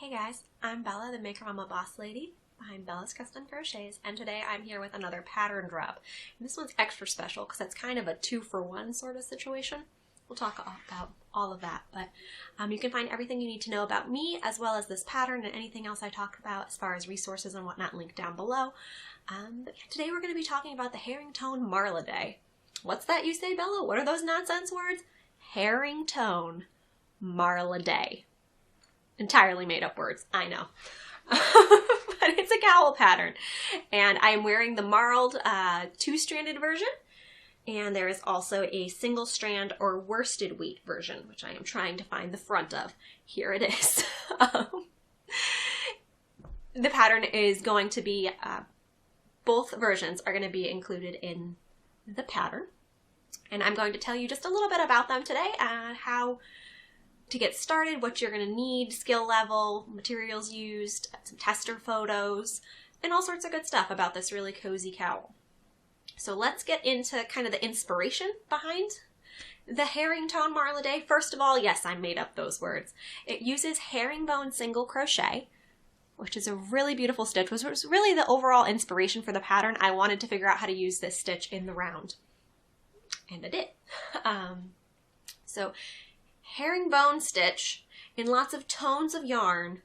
Hey guys, I'm Bella, the Maker Mama Boss Lady behind Bella's Custom Crochets, and today I'm here with another pattern drop. And this one's extra special because it's kind of a 2-for-1 sort of situation. We'll talk about all of that, but you can find everything you need to know about me as well as this pattern and anything else I talked about as far as resources and whatnot linked down below. But today we're going to be talking about the Herringtone Marliday. What's that you say, Bella? What are those nonsense words? Herringtone Marliday. Entirely made up words, I know. But it's a cowl pattern. And I'm wearing the marled 2-stranded version. And there is also a single strand or worsted weight version, which I am trying to find the front of. Here it is. The pattern is going to be, both versions are going to be included in the pattern. And I'm going to tell you just a little bit about them today, how to get started, what you're going to need, skill level, materials used, some tester photos, and all sorts of good stuff about this really cozy cowl. So let's get into kind of the inspiration behind the Herringtone Marliday. First of all, yes, I made up those words. It uses herringbone single crochet, which is a really beautiful stitch, which was really the overall inspiration for the pattern. I wanted to figure out how to use this stitch in the round, and I did. So herringbone stitch in lots of tones of yarn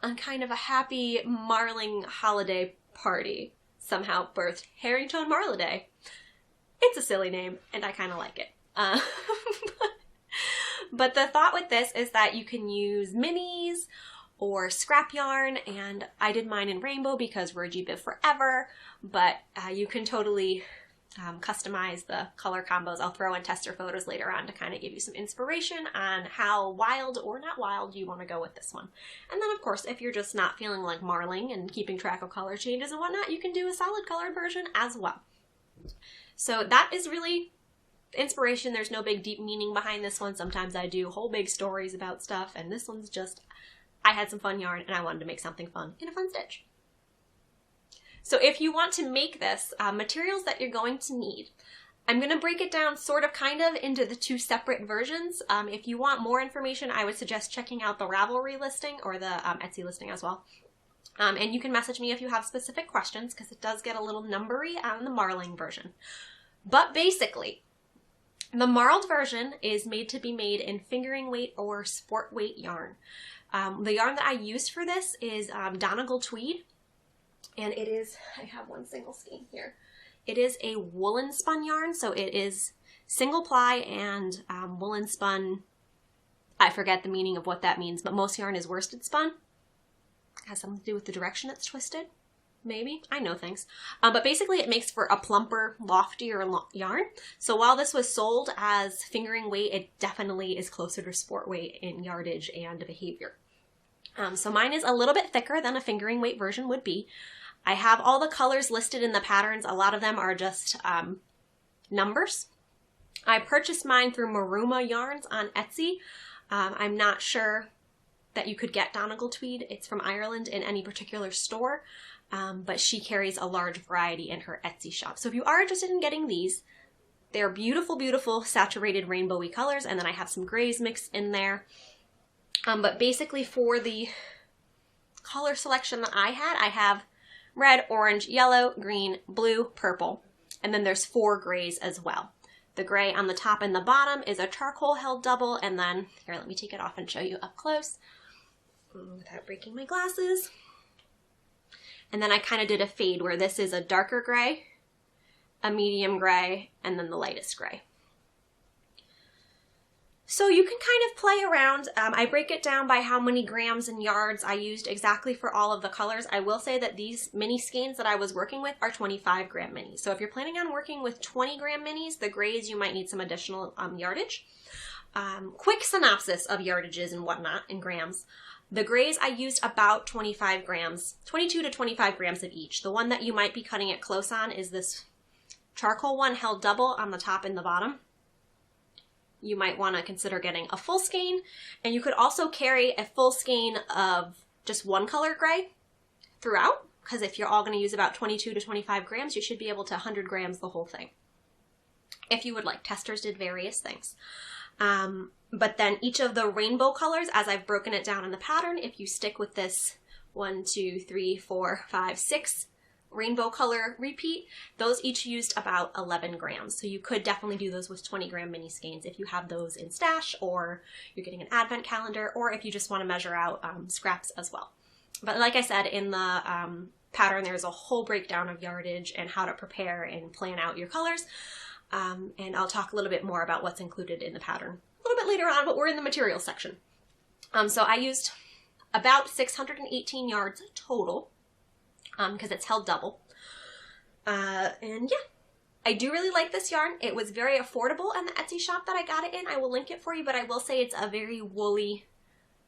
on kind of a happy marling holiday party somehow birthed Herringtone Marliday. It's a silly name, and I kind of like it. But the thought with this is that you can use minis or scrap yarn, and I did mine in rainbow because Roji Biv forever, but you can totally customize the color combos. I'll throw in tester photos later on to kind of give you some inspiration on how wild or not wild you want to go with this one. And then of course, if you're just not feeling like marling and keeping track of color changes and whatnot, you can do a solid colored version as well. So that is really inspiration. There's no big deep meaning behind this one. Sometimes I do whole big stories about stuff, and this one's just, I had some fun yarn and I wanted to make something fun in a fun stitch. So if you want to make this, materials that you're going to need, I'm going to break it down sort of kind of into the 2 separate versions. If you want more information, I would suggest checking out the Ravelry listing or the Etsy listing as well. And you can message me if you have specific questions because it does get a little numbery on the marling version. But basically, the marled version is made to be made in fingering weight or sport weight yarn. The yarn that I used for this is Donegal tweed. And it is, I have one single skein here. It is a woolen spun yarn, so it is single ply and woolen spun. I forget the meaning of what that means, but most yarn is worsted spun. It has something to do with the direction it's twisted, maybe. I know things. But basically it makes for a plumper, loftier yarn. So while this was sold as fingering weight, it definitely is closer to sport weight in yardage and behavior. So mine is a little bit thicker than a fingering weight version would be. I have all the colors listed in the patterns. A lot of them are just numbers. I purchased mine through Maruma Yarns on Etsy. I'm not sure that you could get Donegal tweed. It's from Ireland in any particular store, but she carries a large variety in her Etsy shop. So if you are interested in getting these, they're beautiful, beautiful saturated rainbowy colors, and then I have some grays mixed in there. But basically for the color selection that I have red, orange, yellow, green, blue, purple, and then there's 4 grays as well. The gray on the top and the bottom is a charcoal held double, and then, here, let me take it off and show you up close without breaking my glasses. And then I kind of did a fade where this is a darker gray, a medium gray, and then the lightest gray. So you can kind of play around. I break it down by how many grams and yards I used exactly for all of the colors. I will say that these mini skeins that I was working with are 25 gram minis. So if you're planning on working with 20 gram minis, the grays, you might need some additional yardage. Quick synopsis of yardages and whatnot in grams. The grays I used about 25 grams, 22 to 25 grams of each. The one that you might be cutting it close on is this charcoal one held double on the top and the bottom. You might want to consider getting a full skein, and you could also carry a full skein of just one color gray throughout, because if you're all going to use about 22 to 25 grams, you should be able to 100 grams the whole thing. If you would like, testers did various things. But then each of the rainbow colors, as I've broken it down in the pattern, if you stick with this 1, 2, 3, 4, 5, 6 rainbow color repeat, those each used about 11 grams. So you could definitely do those with 20-gram mini skeins if you have those in stash, or you're getting an advent calendar, or if you just want to measure out scraps as well. But like I said, in the pattern, there's a whole breakdown of yardage and how to prepare and plan out your colors. And I'll talk a little bit more about what's included in the pattern a little bit later on, but we're in the materials section. So I used about 618 yards total, because it's held double. And yeah, I do really like this yarn. It was very affordable in the Etsy shop that I got it in. I will link it for you, but I will say it's a very woolly,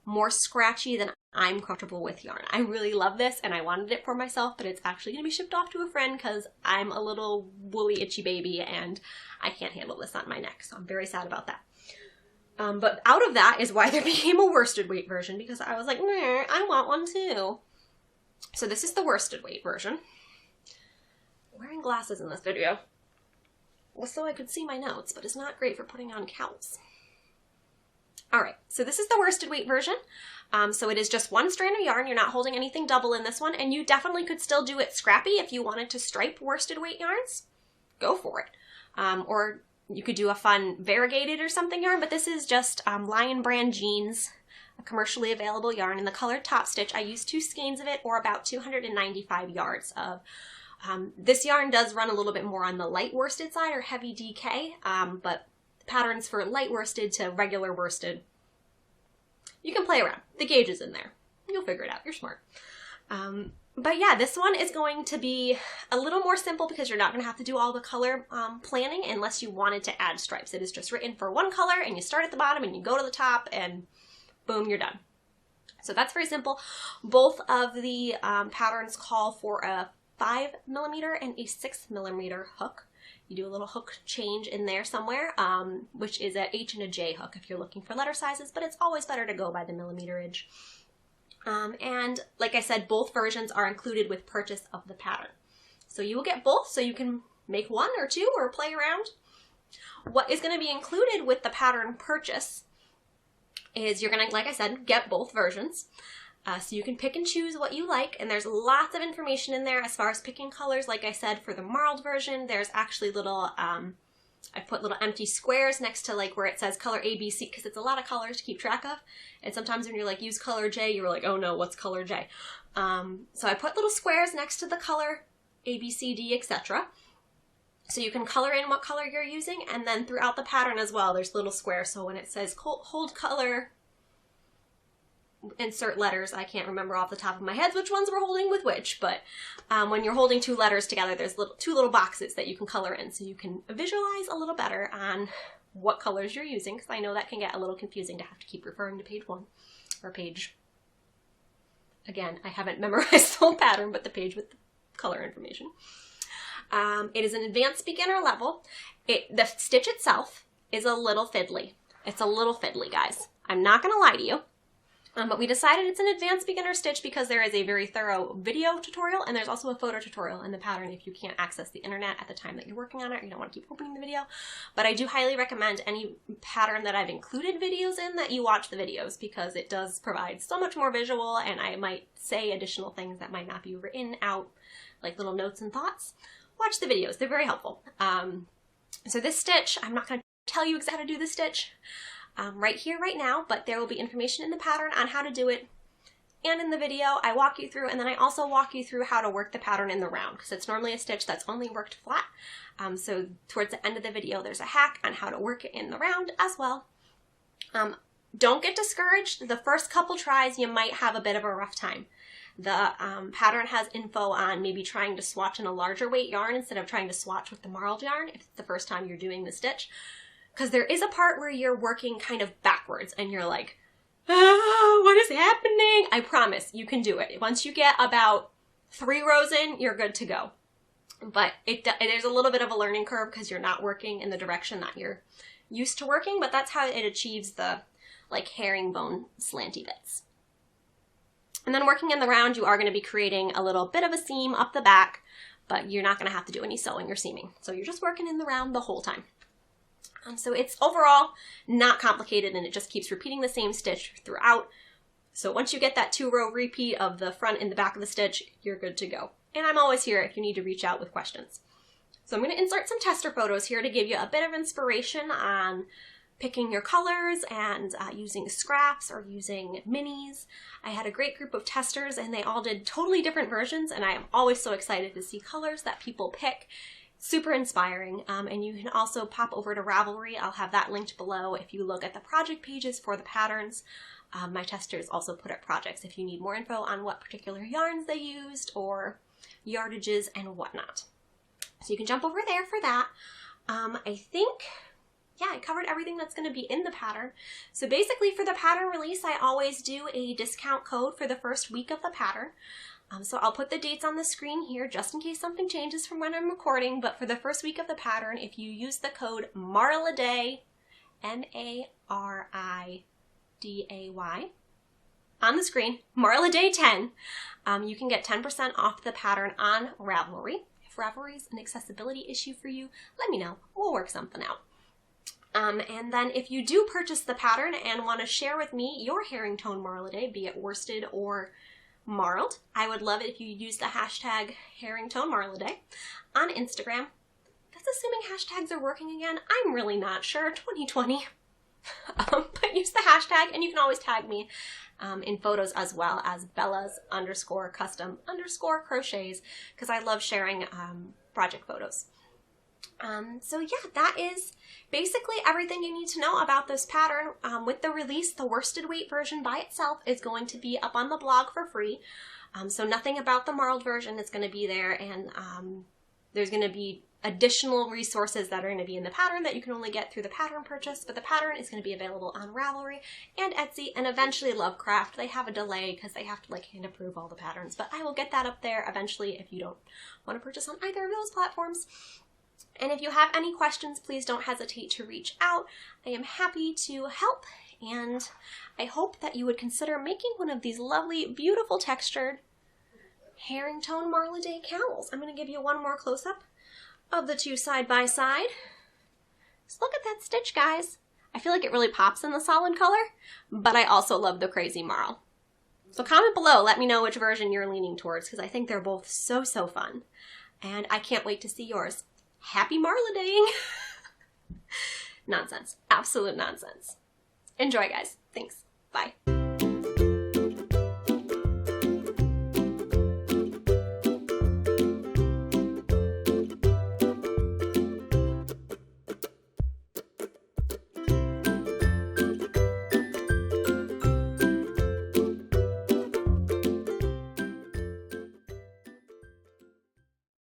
more scratchy than I'm comfortable with yarn. I really love this and I wanted it for myself, but it's actually going to be shipped off to a friend because I'm a little woolly itchy baby and I can't handle this on my neck, so I'm very sad about that. But out of that is why there became a worsted weight version, because I was like, nah, I want one too. So this is the worsted weight version. I'm wearing glasses in this video, well, so I could see my notes, but it's not great for putting on cowls. All right, so this is the worsted weight version. So it is just one strand of yarn. You're not holding anything double in this one, and you definitely could still do it scrappy if you wanted to stripe worsted weight yarns. Go for it. Or you could do a fun variegated or something yarn, but this is just Lion Brand Jeans, a commercially available yarn in the colored top stitch. I used 2 skeins of it, or about 295 yards of. This yarn does run a little bit more on the light worsted side, or heavy DK, but patterns for light worsted to regular worsted, you can play around. The gauge is in there. You'll figure it out. You're smart. But yeah, this one is going to be a little more simple because you're not going to have to do all the color planning unless you wanted to add stripes. It is just written for one color and you start at the bottom and you go to the top and boom, you're done. So that's very simple. Both of the patterns call for a 5mm and a 6mm hook. You do a little hook change in there somewhere, which is a H and a J hook if you're looking for letter sizes, but it's always better to go by the millimeterage. And like I said, both versions are included with purchase of the pattern. So you will get both, so you can make 1 or 2 or play around. What is going to be included with the pattern purchase is you're going to, like I said, get both versions. So you can pick and choose what you like, and there's lots of information in there as far as picking colors. Like I said, for the marled version, there's actually little, I put little empty squares next to like where it says color A, B, C, because it's a lot of colors to keep track of. And sometimes when you're like, use color J, you're like, oh no, what's color J? So I put little squares next to the color A, B, C, D, etc. So you can color in what color you're using, and then throughout the pattern as well, there's little squares. So when it says hold color, insert letters, I can't remember off the top of my head which ones we're holding with which, but when you're holding 2 letters together, there's 2 little boxes that you can color in, so you can visualize a little better on what colors you're using, because I know that can get a little confusing to have to keep referring to page 1, or page, again, I haven't memorized the whole pattern, but the page with the color information. It is an advanced beginner level. The stitch itself is a little fiddly. It's a little fiddly, guys. I'm not going to lie to you. But we decided it's an advanced beginner stitch because there is a very thorough video tutorial, and there's also a photo tutorial in the pattern if you can't access the internet at the time that you're working on it, or you don't want to keep opening the video. But I do highly recommend any pattern that I've included videos in that you watch the videos, because it does provide so much more visual, and I might say additional things that might not be written out, like little notes and thoughts. Watch the videos, they're very helpful. So this stitch, I'm not going to tell you exactly how to do this stitch right here, right now, but there will be information in the pattern on how to do it, and in the video I walk you through, and then I also walk you through how to work the pattern in the round, because it's normally a stitch that's only worked flat. So towards the end of the video there's a hack on how to work it in the round as well. Don't get discouraged. The first couple tries you might have a bit of a rough time. The pattern has info on maybe trying to swatch in a larger weight yarn instead of trying to swatch with the marled yarn if it's the first time you're doing the stitch. Because there is a part where you're working kind of backwards and you're like, oh, what is happening? I promise you can do it. Once you get about 3 rows in, you're good to go. But it is a little bit of a learning curve because you're not working in the direction that you're used to working, but that's how it achieves the like herringbone slanty bits. And then working in the round, you are going to be creating a little bit of a seam up the back, but you're not going to have to do any sewing or seaming. So you're just working in the round the whole time. So it's overall not complicated, and it just keeps repeating the same stitch throughout. So once you get that 2-row repeat of the front and the back of the stitch, you're good to go. And I'm always here if you need to reach out with questions. So I'm going to insert some tester photos here to give you a bit of inspiration on picking your colors and using scraps or using minis. I had a great group of testers and they all did totally different versions, and I am always so excited to see colors that people pick. Super inspiring. And you can also pop over to Ravelry. I'll have that linked below if you look at the project pages for the patterns. My testers also put up projects if you need more info on what particular yarns they used or yardages and whatnot. So you can jump over there for that. I think, yeah, I covered everything that's going to be in the pattern. So basically for the pattern release, I always do a discount code for the first week of the pattern. So I'll put the dates on the screen here just in case something changes from when I'm recording, but for the first week of the pattern, if you use the code Marliday, Mariday, on the screen, Marliday10, you can get 10% off the pattern on Ravelry. If Ravelry is an accessibility issue for you, let me know. We'll work something out. And then if you do purchase the pattern and want to share with me your Herringtone Marliday, be it worsted or marled, I would love it if you use the hashtag Herringtone Marliday on Instagram. That's assuming hashtags are working again. I'm really not sure. 2020. But use the hashtag, and you can always tag me in photos as well as Bellas_custom_crochets, because I love sharing project photos. So yeah, that is basically everything you need to know about this pattern. With the release, the worsted weight version by itself is going to be up on the blog for free. So nothing about the marled version is going to be there, and there's going to be additional resources that are going to be in the pattern that you can only get through the pattern purchase, but the pattern is going to be available on Ravelry and Etsy and eventually Lovecraft. They have a delay because they have to hand approve all the patterns, but I will get that up there eventually if you don't want to purchase on either of those platforms. And if you have any questions, please don't hesitate to reach out. I am happy to help, and I hope that you would consider making one of these lovely, beautiful textured Herringtone Marliday cowls. I'm going to give you one more close-up of the two side by side. Just look at that stitch, guys. I feel like it really pops in the solid color, but I also love the crazy marl. So comment below, let me know which version you're leaning towards, because I think they're both so, so fun. And I can't wait to see yours. Happy Marlidaying! Nonsense. Absolute nonsense. Enjoy, guys. Thanks. Bye.